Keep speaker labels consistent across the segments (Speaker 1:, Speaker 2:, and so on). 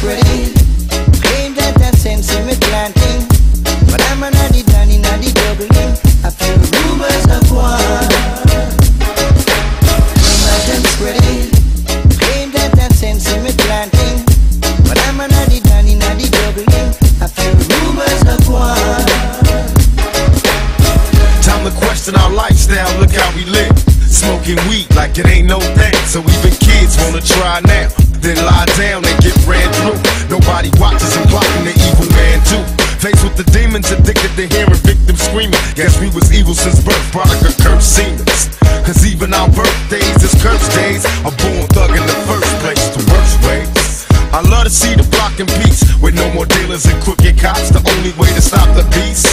Speaker 1: spreading. Claim that I'm sensing me planting, but I'm a noddy Danny, noddy doubling. I feel rumors of war. Rumors them spreading. Claim that I'm sensing me planting, but I'm a noddy Danny, noddy doubling. I feel rumors of war.
Speaker 2: Time to question our lifestyle, look how we live. Smoking weed like it ain't no thing. So even kids wanna try now, then lie down and get ran through. Nobody watches and plotting the evil man too. Faced with the demons, addicted to hearing victims screaming. Guess we was evil since birth, product of cursed seamers. Cause even our birthdays is cursed days. A born thug in the first place, the worst ways. I love to see the block in peace, with no more dealers and crooked cops. The only way to stop the beast,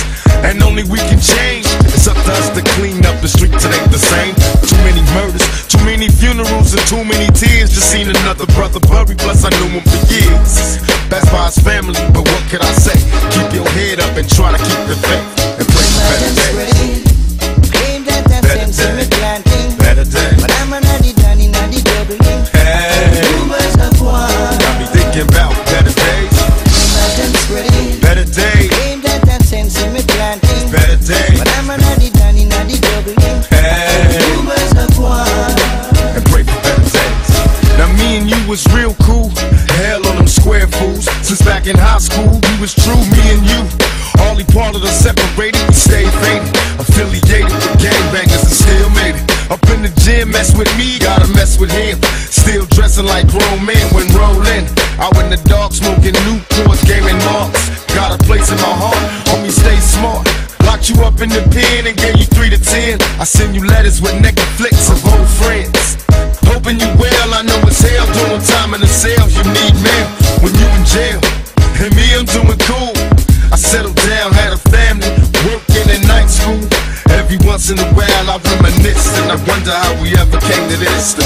Speaker 2: and only we can change. It's up to us to clean up the streets, it ain't the same. Too many murders, too many funerals, and too many tears. Just seen another brother buried, plus I knew him for years. That's by his family, but what can I say? Keep your head up and try to keep the faith, and pray for better days.
Speaker 1: Claim that I'm sensing me planting,
Speaker 2: Better days.
Speaker 1: but I'm a noddy Danny, noddy doubling.
Speaker 2: Hey,
Speaker 1: Rumors of war.
Speaker 2: got me thinking about better days.
Speaker 1: Rumors them spreading.
Speaker 2: Better days.
Speaker 1: Claim that I'm sensing me planting,
Speaker 2: Better days.
Speaker 1: but I'm a noddy Danny, noddy doubling.
Speaker 2: Hey,
Speaker 1: Rumors of war.
Speaker 2: and pray for better days. Now me and you was real cool. Hell on them square fools. Since back in high school, we was true, me and you. Only part of the separated, we stayed faded. Affiliated with gangbangers and still made it. Up in the gym, mess with me, gotta mess with him. Still dressing like grown men when rolling. Out in the dark, smoking Newports, gaming marks. Got a place in my heart, homie, stay smart. Locked you up in the pen and gave you 3 to 10. I send you letters with naked flicks of old friends. Hoping you well, I know it's hell doing time in the cell. You need mail when you in jail. And me, I'm doing cool. I settled down, had a family, working in night school. Every once in a while I reminisce and I wonder how we ever came to this. The